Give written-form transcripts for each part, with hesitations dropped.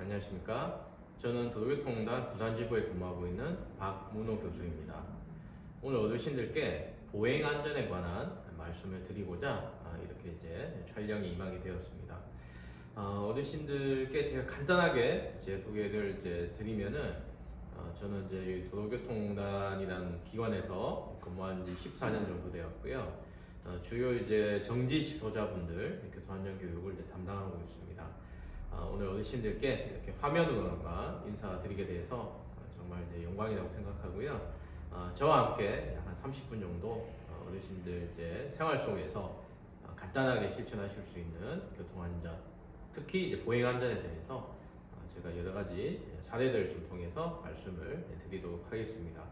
안녕하십니까. 저는 도로교통공단 부산지부에 근무하고 있는 박문호 교수입니다. 오늘 어르신들께 보행 안전에 관한 말씀을 드리고자 이렇게 이제 촬영에 임하게 되었습니다. 어르신들께 제가 간단하게 제 소개를 이제 드리면은 저는 이제 도로교통공단이라는 기관에서 근무한 지 14년 정도 되었고요. 주요 이제 정지 지도자분들 교통안전 교육을 이제 담당하고 있습니다. 오늘 어르신들께 이렇게 화면으로나마 인사드리게 돼서 정말 이제 영광이라고 생각하고요. 저와 함께 약 한 30분 정도 어르신들 이제 생활 속에서 간단하게 실천하실 수 있는 교통안전, 특히 이제 보행 안전에 대해서 제가 여러 가지 사례들을 좀 통해서 말씀을 드리도록 하겠습니다.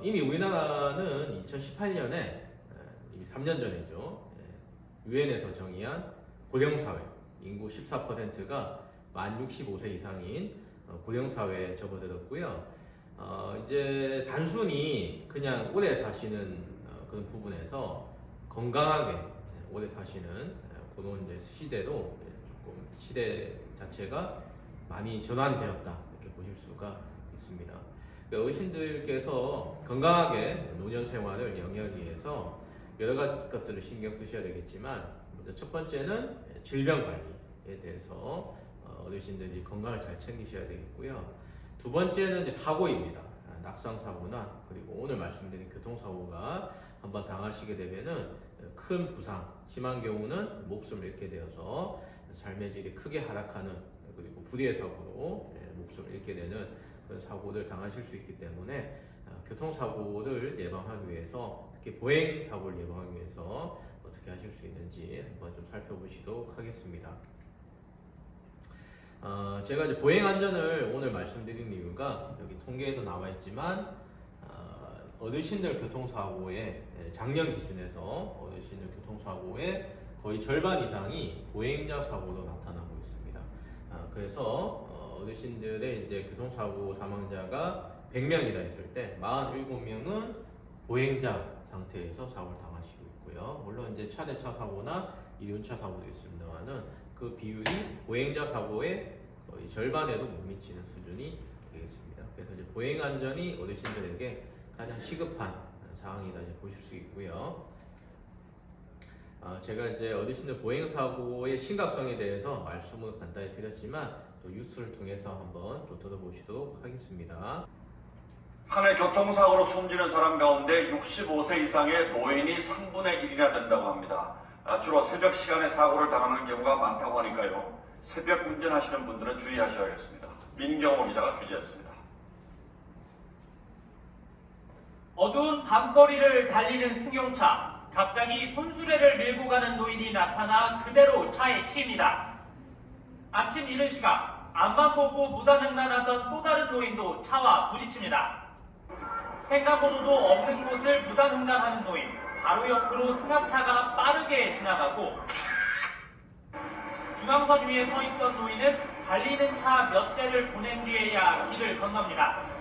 이미 우리나라는 2018년에 이미 3년 전이죠. 유엔에서 정의한 고령사회, 인구 14%가 만 65세 이상인 고령사회에 접어들었고요. 이제 단순히 그냥 오래 사시는 그런 부분에서 건강하게 오래 사시는 그런 이제 시대로 조금 시대 자체가 많이 전환이 되었다 이렇게 보실 수가 있습니다. 어르신들께서 건강하게 노년 생활을 영위하기 위해서 여러 가지 것들을 신경 쓰셔야 되겠지만 먼저 첫 번째는 질병 관리에 대해서 어르신들이 건강을 잘 챙기셔야 되겠고요. 두 번째는 이제 사고입니다. 낙상 사고나 그리고 오늘 말씀드린 교통사고가 한번 당하시게 되면은 큰 부상, 심한 경우는 목숨을 잃게 되어서 삶의 질이 크게 하락하는 그리고 불의의 사고로 목숨을 잃게 되는 그런 사고를 당하실 수 있기 때문에 교통사고를 예방하기 위해서 특히 보행 사고를 예방하기 위해서 어떻게 하실 수 있는지 한번 좀 살펴보시도록 하겠습니다. 제가 이제 보행 안전을 오늘 말씀드린 이유가 여기 통계에도 나와 있지만 어르신들 교통사고의 작년 기준에서 어르신들 교통사고의 거의 절반 이상이 보행자 사고로 나타나고 있습니다. 그래서 어르신들의 이제 교통사고 사망자가 100명이라 했을 때 47명은 보행자 상태에서 사고를 당하시고 있고요. 물론 이제 차대차 사고나 이륜차 사고도 있습니다만은 그 비율이 보행자 사고의 거의 절반에도 못 미치는 수준이 되겠습니다. 그래서 이제 보행 안전이 어르신들에게 가장 시급한 사항이다 이제 보실 수 있고요. 제가 이제 어르신들 보행 사고의 심각성에 대해서 말씀을 간단히 드렸지만 또 뉴스를 통해서 한번 또 들어보시도록 하겠습니다. 한 해 교통사고로 숨지는 사람 가운데 65세 이상의 노인이 3분의 1이나 된다고 합니다. 주로 새벽 시간에 사고를 당하는 경우가 많다고 하니까요. 새벽 운전하시는 분들은 주의하셔야겠습니다. 민경호 기자가 취재했습니다. 어두운 밤거리를 달리는 승용차. 갑자기 손수레를 밀고 가는 노인이 나타나 그대로 차에 치입니다. 아침 이른 시각 앞만 보고 무단횡단하던 또 다른 노인도 차와 부딪힙니다. 횡단보도도 없는 곳을 무단횡단하는 노인. 바로 옆으로 승합차가 빠르게 지나가고 중앙선 위에 서 있던 노인은 달리는 차 몇 대를 보낸 뒤에야 길을 건넙니다.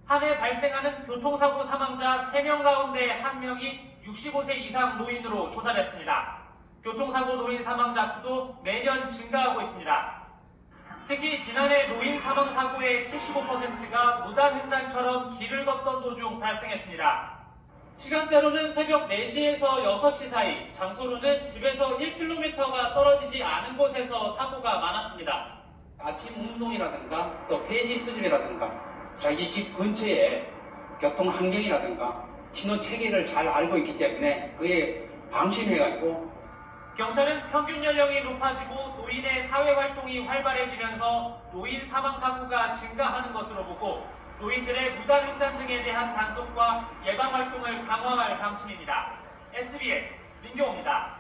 한 해 발생하는 교통사고 사망자 3명 가운데 1명이 65세 이상 노인으로 조사됐습니다. 교통사고 노인 사망자 수도 매년 증가하고 있습니다. 특히 지난해 노인 사망사고의 75%가 무단횡단처럼 길을 걷던 도중 발생했습니다. 시간대로는 새벽 4시에서 6시 사이, 장소로는 집에서 1km가 떨어지지 않은 곳에서 사고가 많았습니다. 아침 운동이라든가 또 폐지 수집이라든가 자기 집 근처에 교통 환경이라든가 신호 체계를 잘 알고 있기 때문에 그에 방심해가지고 경찰은 평균 연령이 높아지고 노인의 사회활동이 활발해지면서 노인 사망사고가 증가하는 것으로 보고 노인들의 무단횡단 등에 대한 단속과 예방활동을 강화할 방침입니다. SBS 민경호입니다.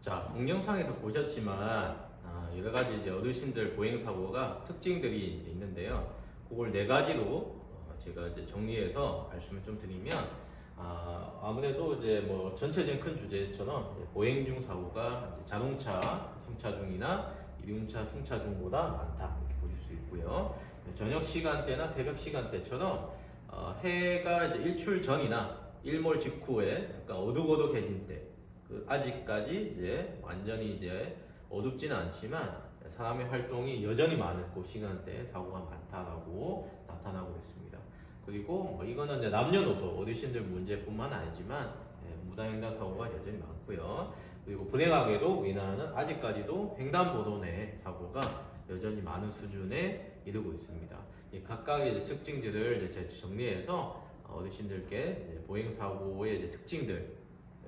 자, 동영상에서 보셨지만 여러 가지 이제 어르신들 보행 사고가 특징들이 이제 있는데요. 그걸 네 가지로 제가 이제 정리해서 말씀을 좀 드리면 아무래도 이제 뭐 전체적인 큰 주제처럼 보행 중 사고가 자동차 승차 중이나 이륜차 승차 중보다 많다 이렇게 보실 수 있고요. 저녁 시간대나 새벽 시간대처럼 해가 이제 일출 전이나 일몰 직후에 약간 어둑어둑해진 때, 아직까지 이제 완전히 이제 어둡지는 않지만 사람의 활동이 여전히 많을 그 시간대에 사고가 많다라고 나타나고 있습니다. 그리고 뭐 이거는 이제 남녀노소 어르신들 문제뿐만 아니지만 무단횡단 사고가 여전히 많고요. 그리고 불행하게도 우리나라는 아직까지도 횡단보도 내 사고가 여전히 많은 수준에 이르고 있습니다. 이 각각의 이제 특징들을 이제 정리해서 어르신들께 이제 보행 사고의 이제 특징들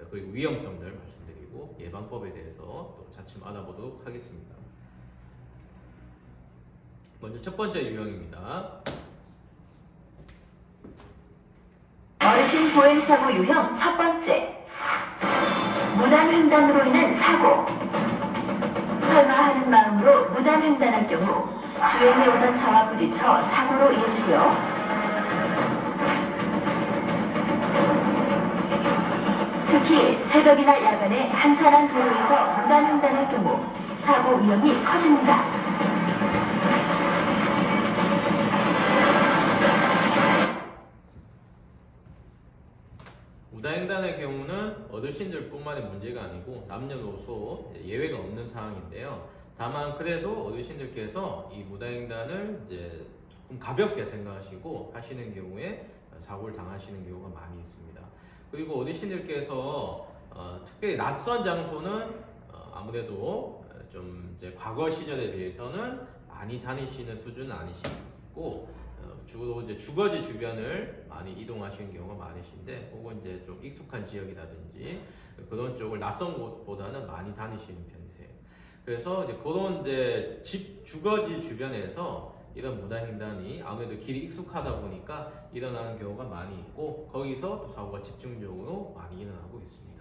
그리고 위험성들 말씀드리고 예방법에 대해서 또 차츰 알아보도록 하겠습니다. 먼저 첫 번째 유형입니다. 어르신 보행사고 유형 첫 번째. 무단횡단으로 인한 사고. 설마 하는 마음으로 무단횡단할 경우 주행에 오던 차와 부딪혀 사고로 이어지고요. 특히 새벽이나 야간에 한산한 도로에서 무단횡단할 경우 사고 위험이 커집니다. 무단횡단의 경우는 어르신들뿐만의 문제가 아니고 남녀노소 예외가 없는 상황인데요. 다만 그래도 어르신들께서 이 무단횡단을 이제 조금 가볍게 생각하시고 하시는 경우에 사고를 당하시는 경우가 많이 있습니다. 그리고 어르신들께서 특별히 낯선 장소는 아무래도 좀 이제 과거 시절에 비해서는 많이 다니시는 수준은 아니시고 주로 이제 주거지 주변을 많이 이동하시는 경우가 많으신데, 혹은 이제 좀 익숙한 지역이라든지 그런 쪽을 낯선 곳보다는 많이 다니시는 편이세요. 그래서 이제 그런 이제 주거지 주변에서 이런 무단횡단이 아무래도 길이 익숙하다 보니까 일어나는 경우가 많이 있고, 거기서 또 사고가 집중적으로 많이 일어나고 있습니다.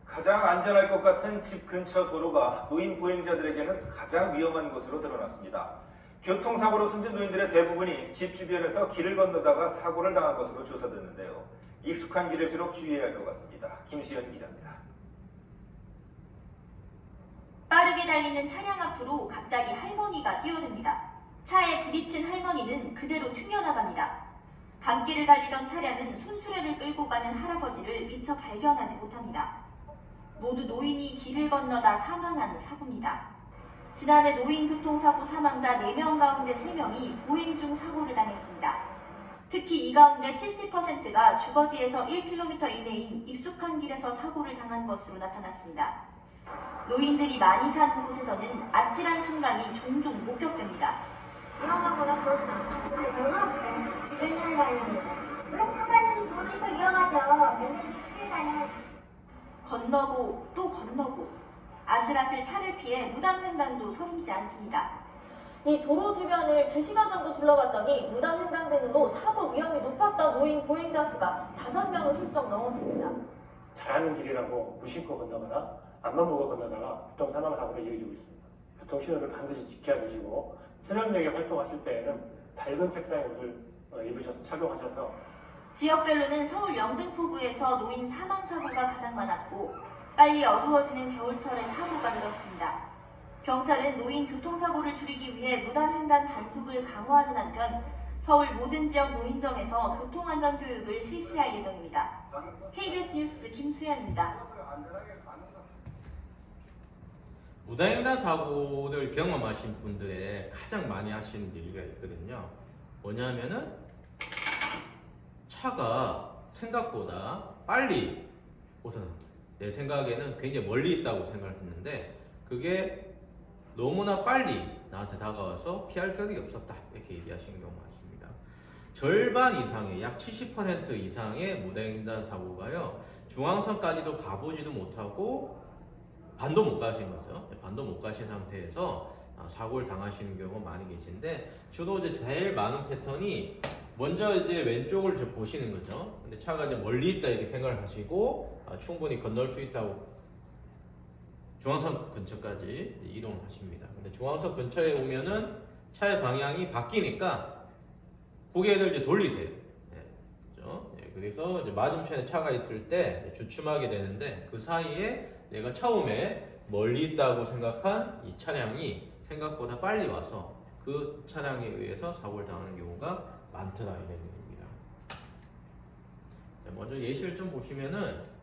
가장 안전할 것 같은 집 근처 도로가 노인 보행자들에게는 가장 위험한 곳으로 드러났습니다. 교통사고로 숨진 노인들의 대부분이 집 주변에서 길을 건너다가 사고를 당한 것으로 조사됐는데요. 익숙한 길일수록 주의해야 할 것 같습니다. 김수현 기자입니다. 빠르게 달리는 차량 앞으로 갑자기 할머니가 뛰어듭니다. 차에 부딪힌 할머니는 그대로 튕겨나갑니다. 밤길을 달리던 차량은 손수레를 끌고 가는 할아버지를 미처 발견하지 못합니다. 모두 노인이 길을 건너다 사망한 사고입니다. 지난해 노인 교통사고 사망자 4명 가운데 3명이 보행 중 사고를 당했습니다. 특히 이 가운데 70%가 주거지에서 1km 이내인 익숙한 길에서 사고를 당한 것으로 나타났습니다. 노인들이 많이 사는 곳에서는 아찔한 순간이 종종 목격됩니다. 위험하거나 그러진 않죠. 아니, 별로 없어요. 유행하는 거 아닙니다. 물론 차가는 보니까 위험하죠. 면세점 출가는 건너고 또 건너고 아슬아슬 차를 피해 무단횡단도 서슴지 않습니다. 이 도로 주변을 2시간 정도 둘러봤더니 무단횡단 등으로 사고 위험이 높았던 노인 보행자 수가 5명을 훌쩍 넘었습니다. 잘하는 길이라고 무심코 건너거나 앞만 보고 건너다가 교통사망 사고로 이어지고 있습니다. 교통신호를 반드시 지켜야 되시고 새벽녘에 활동하실 때에는 밝은 색상의 옷을 입으셔서 착용하셔서 지역별로는 서울 영등포구에서 노인 사망 사고가 가장 많았고, 빨리 어두워지는 겨울철에 사고가 늘었습니다. 경찰은 노인 교통사고를 줄이기 위해 무단횡단 단속을 강화하는 한편 서울 모든 지역 노인정에서 교통안전 교육을 실시할 예정입니다. KBS 뉴스 김수현입니다. 무단횡단 사고를 경험하신 분들의 가장 많이 하시는 얘기가 있거든요. 뭐냐면은 차가 생각보다 빨리 우선 내 생각에는 굉장히 멀리 있다고 생각했는데 그게 너무나 빨리 나한테 다가와서 피할 겨를이 없었다, 이렇게 얘기하시는 경우가 많습니다. 절반 이상의 약 70% 이상의 무단횡단 사고가요, 중앙선까지도 가보지도 못하고 반도 못 가신 거죠. 반도 못 가신 상태에서 사고를 당하시는 경우가 많이 계신데, 주로 이제 제일 많은 패턴이 먼저 이제 왼쪽을 보시는 거죠. 근데 차가 이제 멀리 있다 이렇게 생각을 하시고 충분히 건널 수 있다고 중앙선 근처까지 이동을 하십니다. 근데 중앙선 근처에 오면은 차의 방향이 바뀌니까 고개를 이제 돌리세요. 네, 그렇죠? 네, 그래서 이제 맞은편에 차가 있을 때 주춤하게 되는데, 그 사이에 내가 처음에 멀리 있다고 생각한 이 차량이 생각보다 빨리 와서 그 차량에 의해서 사고를 당하는 경우가 많더라, 이런 얘기입니다. 먼저 예시를 좀 보시면은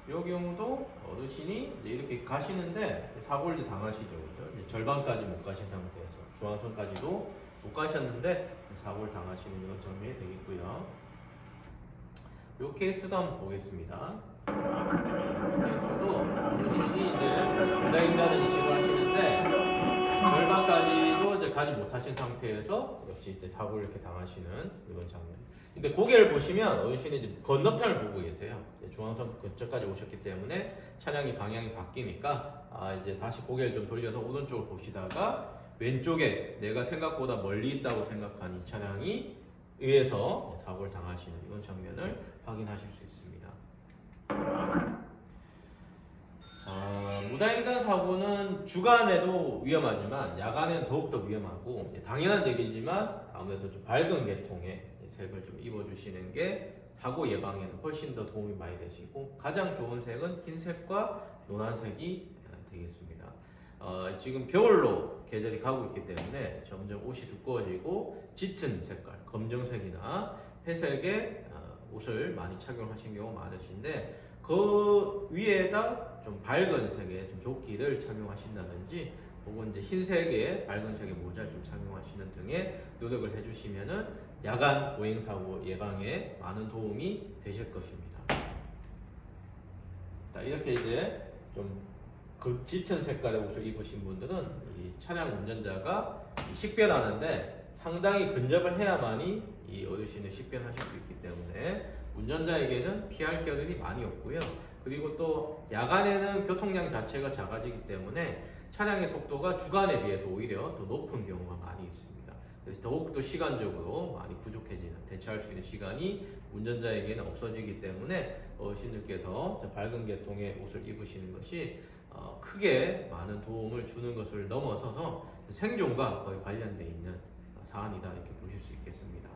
이 경우도 어르신이 이제 이렇게 가시는데 사고를 이제 당하시죠. 그죠? 이제 절반까지 못 가신 상태에서 중앙선까지도 못 가셨는데 사고를 당하시는 이런 장면이 되겠고요. 이 케이스도 한번 보겠습니다. 이 케이스도 어르신이 이제 운행하는 식으로 하시는데 절반까지도 이제 가지 못하신 상태에서 역시 이제 사고를 이렇게 당하시는 이런 장면. 근데 고개를 보시면 어르신이 이제 건너편을 보고 계세요. 중앙선 근처까지 오셨기 때문에 차량이 방향이 바뀌니까 이제 다시 고개를 좀 돌려서 오른쪽을 보시다가 왼쪽에 내가 생각보다 멀리 있다고 생각한 이 차량이 의해서 사고를 당하시는 이런 장면을 확인하실 수 있습니다. 무단횡단 사고는 주간에도 위험하지만 야간에는 더욱더 위험하고 당연한 얘기지만 아무래도 좀 밝은 계통의 색을 좀 입어주시는 게 사고 예방에는 훨씬 더 도움이 많이 되시고 가장 좋은 색은 흰색과 노란색이 되겠습니다. 지금 겨울로 계절이 가고 있기 때문에 점점 옷이 두꺼워지고 짙은 색깔, 검정색이나 회색의 옷을 많이 착용하신 경우가 많으신데 그 위에다 좀 밝은 색의 좀 조끼를 착용하신다든지 혹은 이제 흰색의 밝은 색의 모자를 좀 착용하시는 등의 노력을 해주시면은 야간 보행사고 예방에 많은 도움이 되실 것입니다. 자, 이렇게 이제 좀 짙은 색깔의 옷을 입으신 분들은 이 차량 운전자가 식변하는데 상당히 근접을 해야만이 이 어르신을 식변하실 수 있기 때문에 운전자에게는 피할 겨를이 많이 없고요. 그리고 또 야간에는 교통량 자체가 작아지기 때문에 차량의 속도가 주간에 비해서 오히려 더 높은 경우가 많이 있습니다. 그래서 더욱더 시간적으로 많이 부족해지는, 대처할 수 있는 시간이 운전자에게는 없어지기 때문에 어르신들께서 밝은 계통의 옷을 입으시는 것이 크게 많은 도움을 주는 것을 넘어서서 생존과 거의 관련되어 있는 사안이다 이렇게 보실 수 있겠습니다.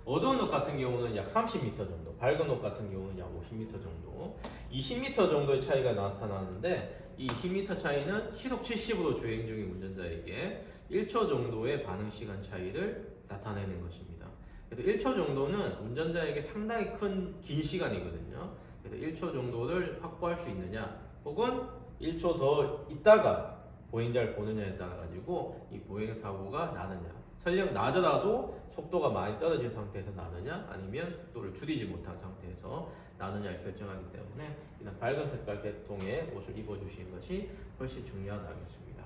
어두운 옷 같은 경우는 약 30m 정도, 밝은 옷 같은 경우는 약 50m 정도, 20m 정도의 차이가 나타나는데 이 20m 차이는 시속 70으로 주행 중인 운전자에게 1초 정도의 반응 시간 차이를 나타내는 것입니다. 그래서 1초 정도는 운전자에게 상당히 긴 시간이거든요. 그래서 1초 정도를 확보할 수 있느냐, 혹은 1초 더 있다가 보행자를 보느냐에 따라 가지고 이 보행 사고가 나느냐, 설령 나더라도 속도가 많이 떨어진 상태에서 나느냐, 아니면 속도를 줄이지 못한 상태에서 나느냐를 결정하기 때문에 이런 밝은 색깔 계통의 옷을 입어주시는 것이 훨씬 중요하다겠습니다.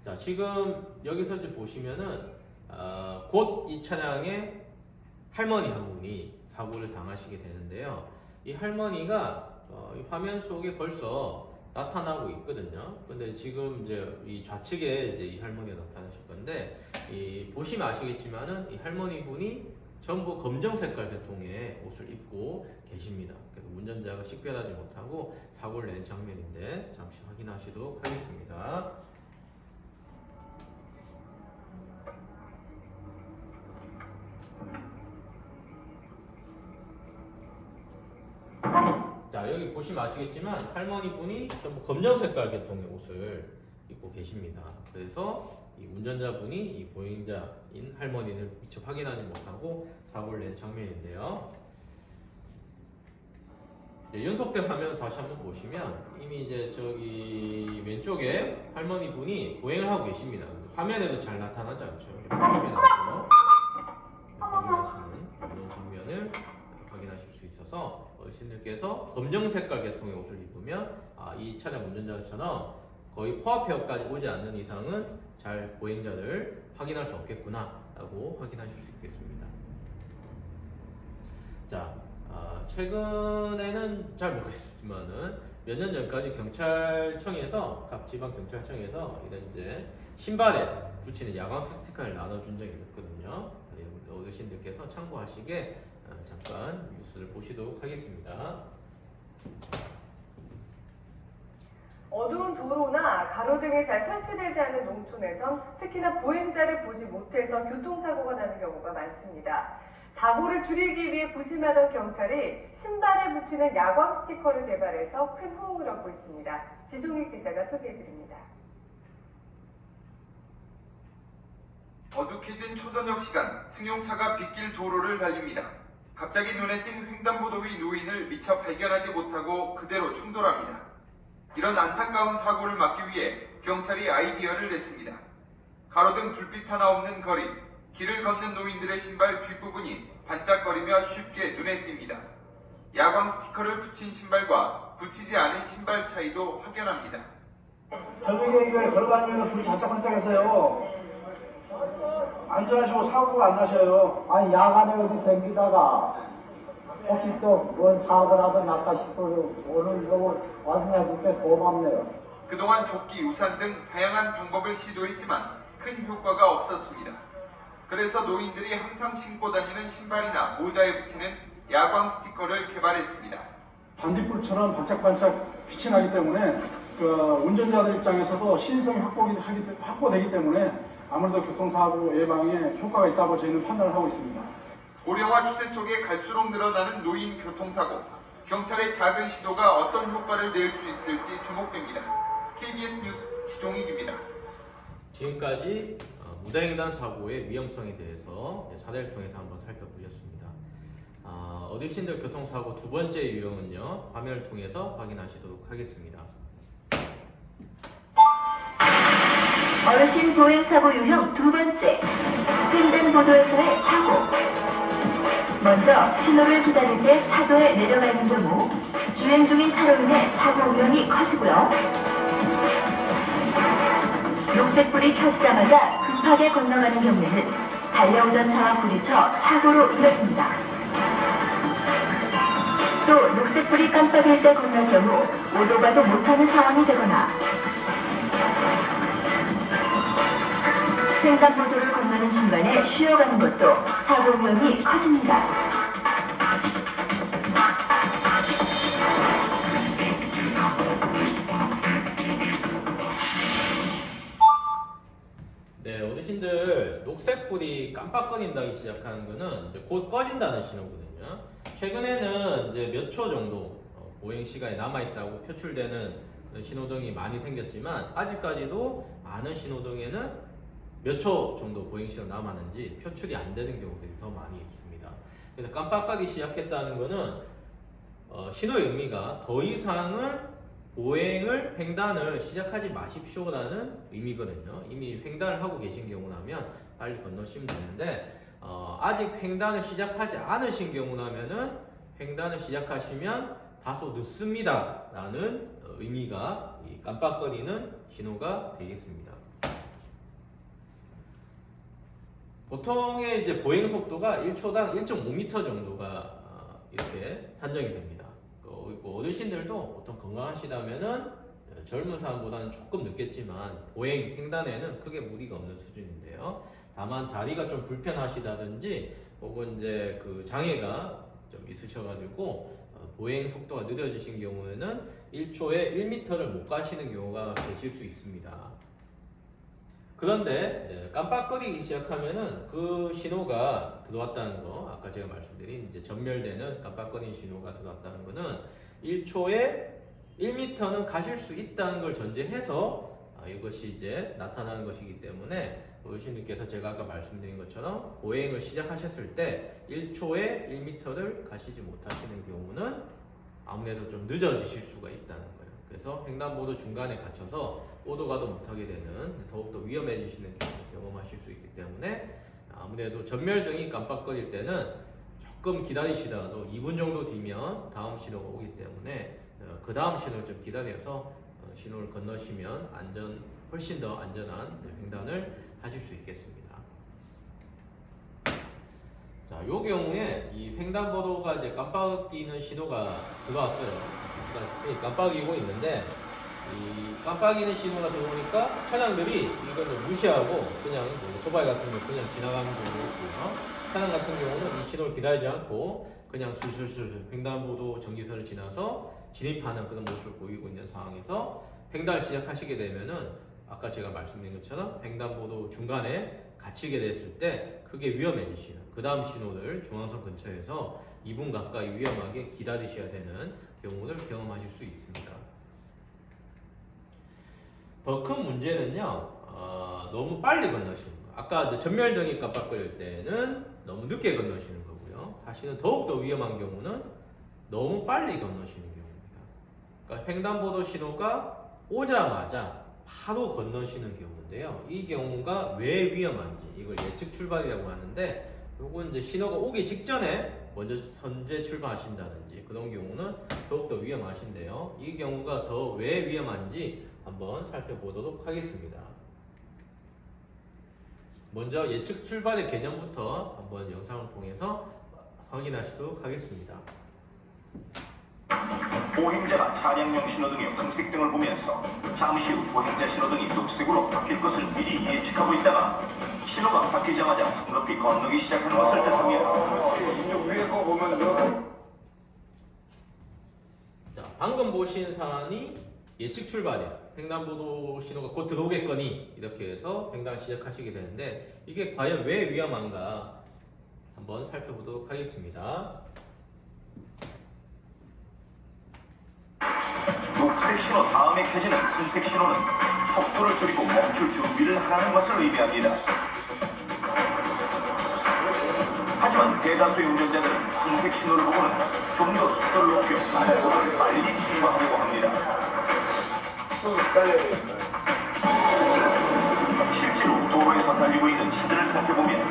자, 지금 여기서 이제 보시면은 곧 이 차량에 할머니 한 분이 사고를 당하시게 되는데요. 이 할머니가 이 화면 속에 벌써 나타나고 있거든요. 근데 지금 이제 이 좌측에 이제 이 할머니가 나타나실 건데, 보시면 아시겠지만은 이 할머니 분이 전부 검정 색깔 계통의 옷을 입고 계십니다. 그래서 운전자가 식별하지 못하고 사고를 낸 장면인데 잠시 확인하시도록 하겠습니다. 자, 여기 보시면 아시겠지만 할머니 분이 전부 검정 색깔 계통의 옷을 입고 계십니다. 그래서 이 운전자분이 이 보행자인 할머니를 미처 확인하지 못하고 사고를 낸 장면인데요. 연속된 화면 다시 한번 보시면 이미 이제 저기 왼쪽에 할머니 분이 보행을 하고 계십니다. 화면에도 잘 나타나지 않죠. 화면에서 보행하시는 이런 장면을 확인하실 수 있어서 어르신들께서 검정 색깔 계통의 옷을 입으면 이 차량 운전자처럼 거의 코앞에까지 오지 않는 이상은 잘 보행자를 확인할 수 없겠구나 라고 확인하실 수 있겠습니다. 자, 최근에는 잘 모르겠지만은 몇 년 전까지 경찰청에서, 각 지방 경찰청에서 이런 이제 신발에 붙이는 야광 스티커를 나눠준 적이 있었거든요. 어르신들께서 참고하시게 잠깐 뉴스를 보시도록 하겠습니다. 어두운 도로나 가로등이 잘 설치되지 않는 농촌에선 특히나 보행자를 보지 못해서 교통사고가 나는 경우가 많습니다. 사고를 줄이기 위해 부심하던 경찰이 신발에 붙이는 야광 스티커를 개발해서 큰 호응을 얻고 있습니다. 지종익 기자가 소개해드립니다. 어둑해진 초저녁 시간, 승용차가 빗길 도로를 달립니다. 갑자기 눈에 띈 횡단보도 위 노인을 미처 발견하지 못하고 그대로 충돌합니다. 이런 안타까운 사고를 막기 위해 경찰이 아이디어를 냈습니다. 가로등 불빛 하나 없는 거리, 길을 걷는 노인들의 신발 뒷부분이 반짝거리며 쉽게 눈에 띕니다. 야광 스티커를 붙인 신발과 붙이지 않은 신발 차이도 확연합니다. 저녁에 이걸 걸어다니면서 불이 반짝반짝해서요. 안전하시고 사고가 안 나셔요. 아니 야간에 어디 댕기다가 혹시 또 뭔 사고라도 날까 싶어서 오늘 이거 와서 해줄게 고맙네요. 그동안 조끼, 우산 등 다양한 방법을 시도했지만 큰 효과가 없었습니다. 그래서 노인들이 항상 신고 다니는 신발이나 모자에 붙이는 야광 스티커를 개발했습니다. 반딧불처럼 반짝반짝 빛이 나기 때문에 운전자들 입장에서도 신성이 확보되기 때문에 아무래도 교통사고 예방에 효과가 있다고 저희는 판단을 하고 있습니다. 고령화 추세 속에 갈수록 늘어나는 노인 교통사고, 경찰의 작은 시도가 어떤 효과를 낼 수 있을지 주목됩니다. KBS 뉴스 지종익입니다. 지금까지 무단횡단 사고의 위험성에 대해서 사례를 통해서 한번 살펴보셨습니다. 어르신들 교통사고 두 번째 유형은요, 화면을 통해서 확인하시도록 하겠습니다. 어르신 보행사고 유형 두 번째, 횡단보도에서의 사고. 먼저 신호를 기다릴 때 차도에 내려가 있는 경우 주행 중인 차로 인해 사고 위험이 커지고요. 녹색불이 켜지자마자 급하게 건너가는 경우에는 달려오던 차와 부딪혀 사고로 이어집니다. 또 녹색불이 깜빡일 때 건널 경우 오도 가도 못하는 상황이 되거나 횡단보도를 건너는 중간에 쉬어가는 것도 사고 위험이 커집니다. 네, 어르신들 녹색불이 깜빡거린다기 시작하는 거는 이제 곧 꺼진다는 신호거든요. 최근에는 이제 몇 초 정도 보행 시간이 남아 있다고 표출되는 그런 신호등이 많이 생겼지만 아직까지도 많은 신호등에는 몇 초 정도 보행 시간 남았는지 표출이 안 되는 경우들이 더 많이 있습니다. 그래서 깜빡거리기 시작했다는 거는 신호의 의미가 더 이상은 보행을, 횡단을 시작하지 마십시오라는 의미거든요. 이미 횡단을 하고 계신 경우라면 빨리 건너시면 되는데 아직 횡단을 시작하지 않으신 경우라면은 횡단을 시작하시면 다소 늦습니다 라는 의미가 이 깜빡거리는 신호가 되겠습니다. 보통의 이제 보행 속도가 1초당 1.5m 정도가 이렇게 산정이 됩니다. 어르신들도 보통 건강하시다면은 젊은 사람보다는 조금 늦겠지만 보행, 횡단에는 크게 무리가 없는 수준인데요. 다만 다리가 좀 불편하시다든지 혹은 이제 그 장애가 좀 있으셔가지고 보행 속도가 늦어지신 경우에는 1초에 1m를 못 가시는 경우가 계실 수 있습니다. 그런데 깜빡거리기 시작하면은 그 신호가 들어왔다는 거, 아까 제가 말씀드린 이제 전멸되는 깜빡거리는 신호가 들어왔다는 거는 1초에 1m는 가실 수 있다는 걸 전제해서 이것이 이제 나타나는 것이기 때문에 어르신들께서 제가 아까 말씀드린 것처럼 보행을 시작하셨을 때 1초에 1m를 가시지 못하시는 경우는 아무래도 좀 늦어지실 수가 있다는 거예요. 그래서 횡단보도 중간에 갇혀서 오도 가도 못하게 되는 더욱더 위험해지시는 경우를 경험하실 수 있기 때문에 아무래도 전멸등이 깜빡거릴 때는 조금 기다리시다가도 2분 정도 뒤면 다음 신호가 오기 때문에 그 다음 신호를 좀 기다려서 신호를 건너시면 훨씬 더 안전한 횡단을 하실 수 있겠습니다. 자, 이 경우에 이 횡단보도가 이제 깜빡이는 신호가 들어왔어요. 깜빡이고 있는데 이 깜빡이는 신호가 들어오니까 차량들이 이걸 무시하고 그냥 오토바이 같은 경우 그냥 지나가는 경우도 있고요. 차량 같은 경우는 이 신호를 기다리지 않고 그냥 술술술 횡단보도 정지선을 지나서 진입하는 그런 모습을 보이고 있는 상황에서 횡단을 시작하시게 되면은 아까 제가 말씀드린 것처럼 횡단보도 중간에 갇히게 됐을 때 크게 위험해지시는 그 다음 신호를 중앙선 근처에서 2분 가까이 위험하게 기다리셔야 되는 경우를 경험하실 수 있습니다. 더 큰 문제는요, 너무 빨리 건너시는 거예요. 아까 이제 전멸등이 깜빡거릴 때는 너무 늦게 건너시는 거고요. 사실은 더욱더 위험한 경우는 너무 빨리 건너시는 경우입니다. 그러니까 횡단보도 신호가 오자마자 바로 건너시는 경우인데요. 이 경우가 왜 위험한지 이걸 예측 출발이라고 하는데, 요건 이제 신호가 오기 직전에 먼저 선제 출발하신다든지 그런 경우는 더욱더 위험하신데요. 이 경우가 더 왜 위험한지 한번 살펴보도록 하겠습니다. 먼저 예측 출발의 개념부터 한번 영상을 통해서 확인하시도록 하겠습니다. 보행자가 차량용 신호등의 황색등을 보면서 잠시 후 보행자 신호등이 녹색으로 바뀔 것을 미리 예측하고 있다가 신호가 바뀌자마자 황급히 건너기 시작하는 것을 뜻합니다. 이쪽 위에 거 보면서 자, 방금 보신 사안이 예측 출발이에요. 횡단보도 신호가 곧 들어오겠거니 이렇게 해서 횡단을 시작하시게 되는데, 이게 과연 왜 위험한가 한번 살펴보도록 하겠습니다. 녹색 신호 다음에 켜지는 흰색 신호는 속도를 줄이고 멈출 준비를 하라는 것을 의미합니다. 하지만 대다수의 운전자들은 흰색 신호를 보고는 좀 더 속도를 높여 도로를 빨리 통과하려고 합니다. 실제로 도로에서 달리고 있는 차들을 살펴보면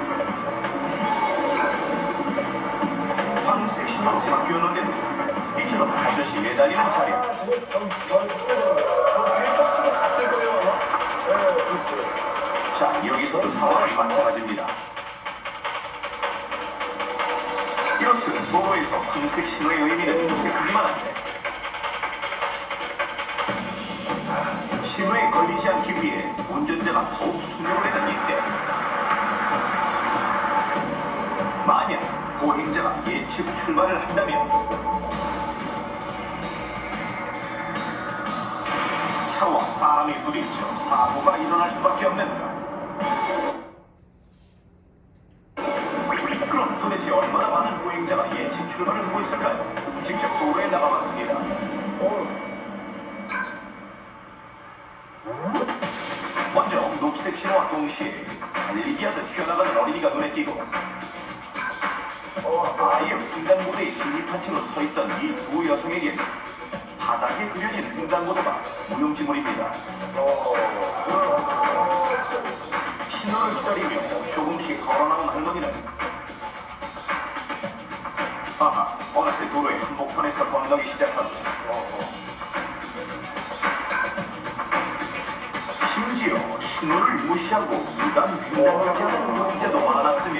황색 신호로 바뀌었는데도 이처럼 반드시 매달리는 차량. 자, 여기서도 상황이 마찬가지입니다. 이렇듯 도로에서 황색 신호의 의미는 무색하기만 한데, 신호에 걸리지 않기 위해 운전자가 더욱 순종을 하는 이때, 만약 보행자가 예측 출발을 한다면 차와 사람이 부딪혀 사고가 일어날 수밖에 없는가. 그럼 도대체 얼마나 많은 보행자가 예측 출발을 하고 있을까요? 직접 도로에 나가봤습니다. 먼저 녹색 신호와 동시에 달리기 하듯 튀어나가는 어린이가 눈에 띄고, 아예 횡단보도에 진입한 채로 서있던 이 두 여성에게 바닥에 그려진 횡단보도가 무용지물입니다. 신호를 기다리며 조금씩 걸어나온 할머니는 어느새 도로의 한복판에서 건너기 시작하고, 심지어 신호를 무시하고 무단 횡단까지 하는 운전자도 많았으며,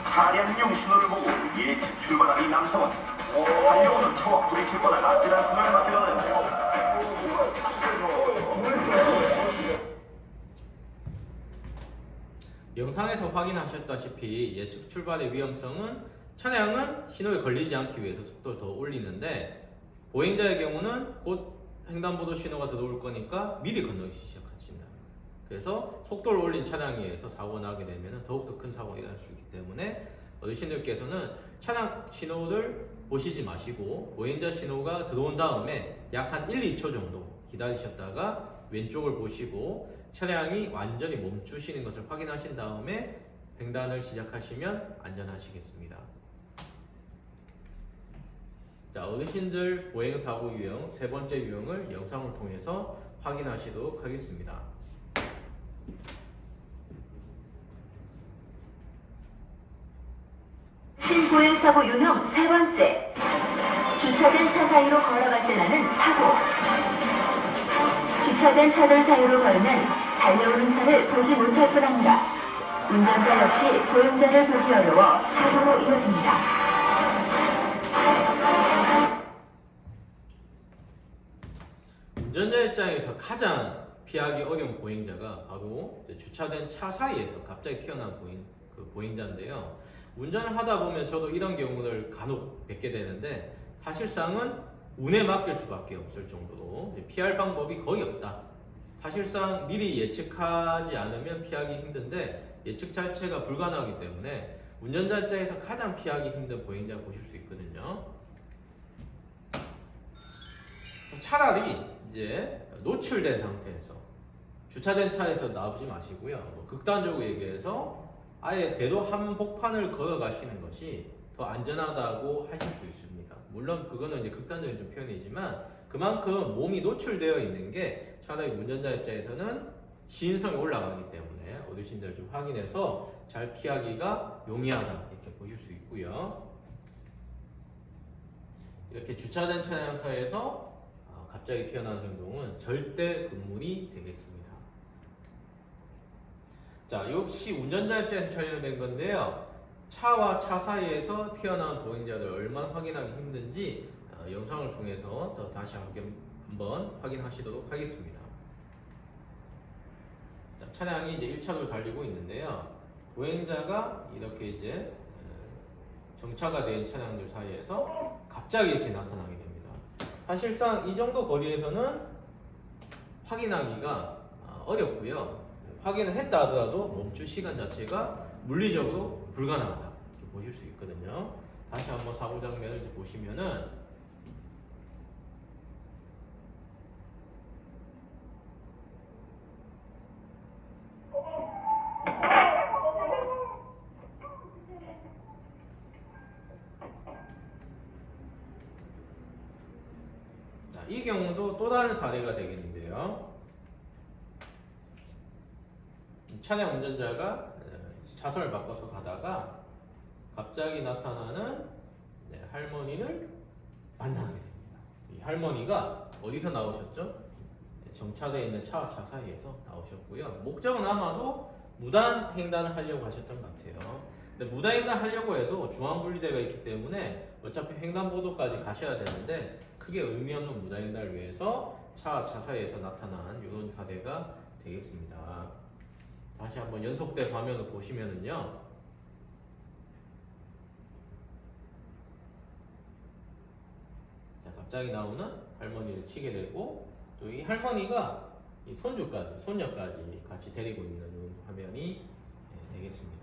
차량용 신호를 보고 예측 출발한 이 남성은 달려오는 차와 부딪힐 뻔한 아찔한 순간을 맡겨놨는데요. 영상에서 확인하셨다시피 예측 출발의 위험성은 차량은 신호에 걸리지 않기 위해서 속도를 더 올리는데, 보행자의 경우는 곧 횡단보도 신호가 들어올 거니까 미리 건너기 시작하신다. 그래서 속도를 올린 차량에 의해서 사고가 나게 되면 더욱더 큰 사고가 일어날 수 있기 때문에 어르신들께서는 차량 신호를 보시지 마시고 보행자 신호가 들어온 다음에 약 한 1, 2초 정도 기다리셨다가 왼쪽을 보시고 차량이 완전히 멈추시는 것을 확인하신 다음에 횡단을 시작하시면 안전하시겠습니다. 자, 어르신들 보행사고 유형 세 번째 유형을 영상을 통해서 확인하시도록 하겠습니다. 신보행사고 유형 세 번째, 주차된 차 사이로 걸어갈 때 나는 사고. 주차된 차들 사이로 걸으면 달려오는 차를 보지 못할 뻔합니다. 운전자 역시 보행자를 보기 어려워 사고로 이어집니다. 운전자 입장에서 가장 피하기 어려운 보행자가 바로 주차된 차 사이에서 갑자기 튀어나온 보행자인데요. 운전을 하다 보면 저도 이런 경우를 간혹 뵙게 되는데, 사실상은 운에 맡길 수밖에 없을 정도로 피할 방법이 거의 없다. 사실상 미리 예측하지 않으면 피하기 힘든데 예측 자체가 불가능하기 때문에 운전자 입장에서 가장 피하기 힘든 보행자 보실 수 있거든요. 차라리 이제 노출된 상태에서 주차된 차에서 나오지 마시고요. 극단적으로 얘기해서 아예 대도 한복판을 걸어가시는 것이 더 안전하다고 하실 수 있습니다. 물론 그거는 이제 극단적인 좀 표현이지만 그만큼 몸이 노출되어 있는 게 차라리 운전자 입장에서는 시인성이 올라가기 때문에 어르신들 좀 확인해서 잘 피하기가 용이하다 이렇게 보실 수 있고요. 이렇게 주차된 차량사에서 갑자기 튀어나온 행동은 절대 금물이 되겠습니다. 자, 역시 운전자 입장에서 촬영된 건데요. 차와 차 사이에서 튀어나온 보행자를 얼마나 확인하기 힘든지 영상을 통해서 더 다시 한번 확인하시도록 하겠습니다. 자, 차량이 이제 1차로를 달리고 있는데요. 보행자가 이렇게 이제 정차가 된 차량들 사이에서 갑자기 이렇게 나타나게 됩니다. 사실상 이 정도 거리에서는 확인하기가 어렵고요. 확인을 했다 하더라도 멈출 시간 자체가 물리적으로 불가능하다 이렇게 보실 수 있거든요. 다시 한번 사고 장면을 이제 보시면은 이 경우도 또 다른 사례가 되겠는데요. 차량 운전자가 차선을 바꿔서 가다가 갑자기 나타나는 할머니를 만나게 됩니다. 이 할머니가 어디서 나오셨죠? 정차되어 있는 차와 차 사이에서 나오셨고요. 목적은 아마도 무단 횡단을 하려고 하셨던 것 같아요. 근데 무단 횡단 하려고 해도 중앙분리대가 있기 때문에 어차피 횡단보도까지 가셔야 되는데 크게 의미 없는 무단 횡단을 위해서 차와 차 사이에서 나타난 이런 사례가 되겠습니다. 다시 한번 연속된 화면을 보시면은요. 자, 갑자기 나오는 할머니를 치게 되고 또 이 할머니가 이 손주까지, 손녀까지 같이 데리고 있는 화면이 되겠습니다.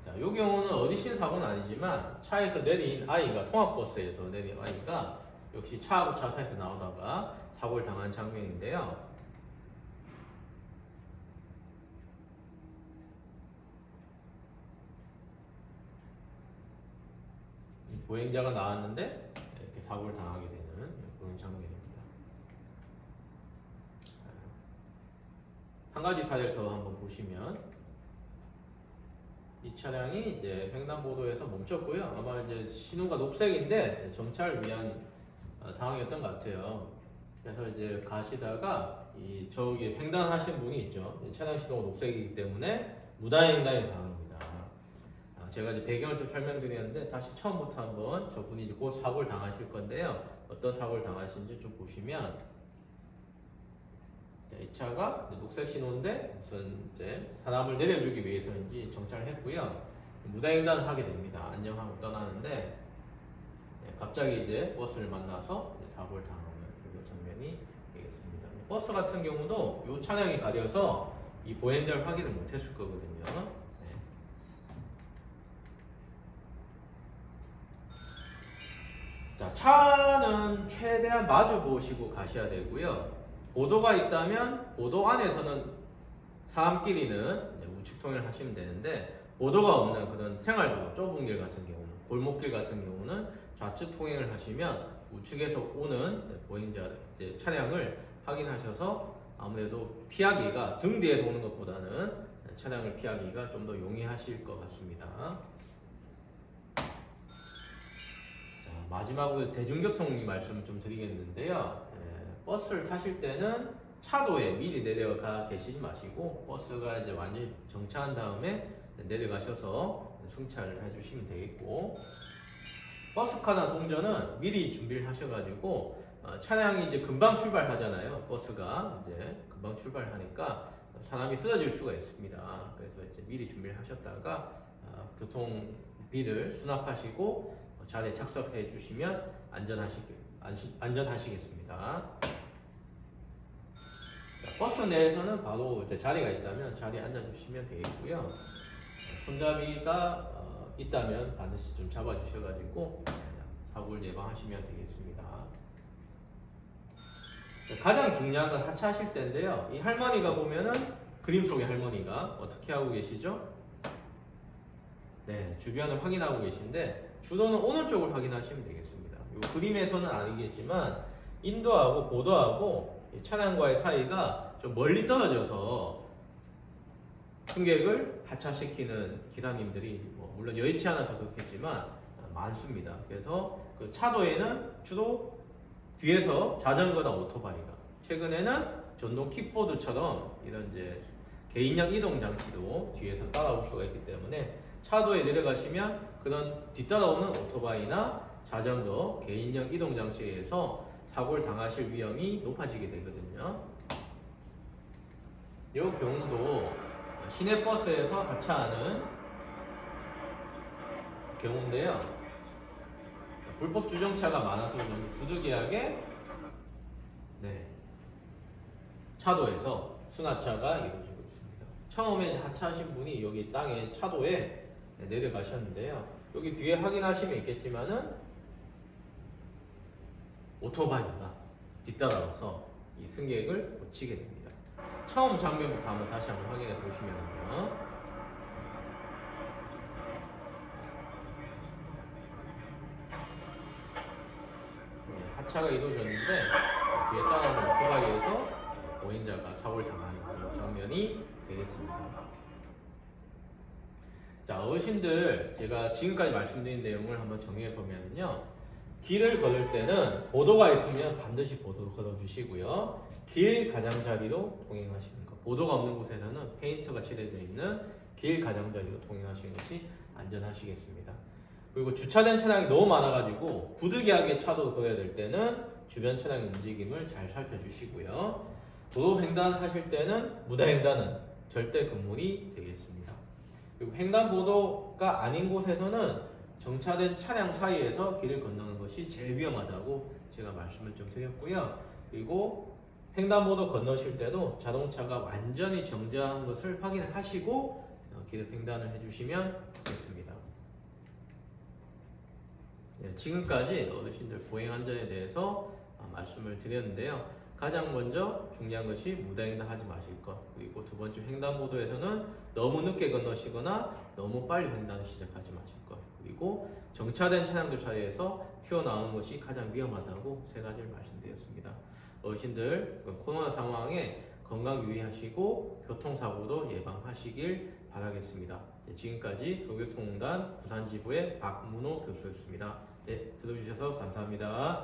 자, 이 경우는 어디신 사고는 아니지만 차에서 내린 아이가, 통학버스에서 내린 아이가 역시 차하고 차 사이에서 나오다가 사고를 당한 장면인데요. 보행자가 나왔는데 이렇게 사고를 당하게 되는 그런 장면입니다. 한 가지 사례를 더 한번 보시면 이 차량이 이제 횡단보도에서 멈췄고요. 아마 이제 신호가 녹색인데 정차를 위한 상황이었던 것 같아요. 그래서 이제 가시다가 이 저기 횡단하신 분이 있죠. 차량 신호가 녹색이기 때문에 무단 횡단이 당합니다. 제가 이제 배경을 좀 설명드리는데 다시 처음부터 한번 저분이 이제 곧 사고를 당하실 건데요. 어떤 사고를 당하신지 좀 보시면 이 차가 녹색 신호인데 무슨 이제 사람을 내려주기 위해서인지 정차를 했고요. 무단횡단을 하게 됩니다. 안녕하고 떠나는데 갑자기 이제 버스를 만나서 사고를 당하는 그런 장면이 되겠습니다. 버스 같은 경우도 이 차량이 가려서 이 보행자를 확인을 못했을 거거든요. 자, 차는 최대한 마주 보시고 가셔야 되고요. 보도가 있다면 보도 안에서는 사람끼리는 우측 통일을 하시면 되는데 보도가 없는 그런 생활도로 좁은 길 같은 경우는, 골목길 같은 경우는 좌측 통행을 하시면 우측에서 오는 보행자 차량을 확인하셔서 아무래도 피하기가 등 뒤에서 오는 것보다는 차량을 피하기가 좀 더 용이하실 것 같습니다. 마지막으로 대중교통 말씀 좀 드리겠는데요. 버스를 타실 때는 차도에 미리 내려가 계시지 마시고 버스가 이제 완전히 정차한 다음에 내려가셔서 승차를 해주시면 되겠고, 버스카나 동전은 미리 준비를 하셔가지고 차량이 이제 금방 출발하잖아요. 버스가 이제 금방 출발하니까 사람이 쓰러질 수가 있습니다. 그래서 이제 미리 준비를 하셨다가 교통비를 수납하시고 자리에 착석해 주시면 안전하시겠습니다. 자, 버스 내에서는 바로 이제 자리가 있다면 자리에 앉아 주시면 되겠고요. 손잡이가 있다면 반드시 좀 잡아 주셔가지고 사고를 예방하시면 되겠습니다. 가장 중요한 건 하차하실 때인데요. 이 할머니가 보면은 그림 속의 할머니가 어떻게 하고 계시죠? 네, 주변을 확인하고 계신데 주도는 오른쪽을 확인하시면 되겠습니다. 이 그림에서는 아니겠지만 인도하고 보도하고 이 차량과의 사이가 좀 멀리 떨어져서 승객을 하차시키는 기사님들이 물론 여의치 않아서 그렇겠지만 많습니다. 그래서 그 차도에는 주로 뒤에서 자전거나 오토바이가, 최근에는 전동 킥보드처럼 이런 이제 개인형 이동 장치도 뒤에서 따라올 수가 있기 때문에 차도에 내려가시면 그런 뒤따라오는 오토바이나 자전거, 개인형 이동 장치에 의해서 사고를 당하실 위험이 높아지게 되거든요. 이 경우도 시내버스에서 하차하는 경우인데요. 불법 주정차가 많아서 너무 부득이하게 차도에서 순하차가 이루어지고 있습니다. 처음에 하차하신 분이 여기 땅에 차도에 내려가셨는데요. 여기 뒤에 확인하시면 있겠지만은 오토바이가 뒤따라와서 이 승객을 고치게 됩니다. 처음 장면부터 한번 다시 한번 확인해 보시면요. 하차가 이루어졌는데 뒤에 따라오는 오토바이에서 보행자가 사고를 당하는 그런 장면이 되겠습니다. 자, 어르신들 제가 지금까지 말씀드린 내용을 한번 정리해 보면요. 길을 걸을 때는 보도가 있으면 반드시 보도로 걸어주시고요. 길 가장자리로 통행하시는 것. 보도가 없는 곳에서는 페인트가 칠해져 있는 길 가장자리로 통행하시는 것이 안전하시겠습니다. 그리고 주차된 차량이 너무 많아가지고 부득이하게 차도를 걸어야 될 때는 주변 차량의 움직임을 잘 살펴주시고요. 도로 횡단하실 때는 무단횡단은 절대 금물이 되겠습니다. 그리고 횡단보도가 아닌 곳에서는 정차된 차량 사이에서 길을 건너는 것이 제일 위험하다고 제가 말씀을 좀 드렸고요. 그리고 횡단보도 건너실 때도 자동차가 완전히 정지한 것을 확인하시고 길을 횡단을 해주시면 좋겠습니다. 네, 지금까지 어르신들 보행 안전에 대해서 말씀을 드렸는데요. 가장 먼저 중요한 것이 무단횡단하지 마실 것, 그리고 두 번째 횡단보도에서는 너무 늦게 건너시거나 너무 빨리 횡단을 시작하지 마실 것, 그리고 정차된 차량들 사이에서 튀어나오는 것이 가장 위험하다고 세 가지를 말씀드렸습니다. 어르신들 코로나 상황에 건강 유의하시고 교통사고도 예방하시길 바라겠습니다. 네, 지금까지 도교통공단 부산지부의 박문호 교수였습니다. 네, 들어주셔서 감사합니다.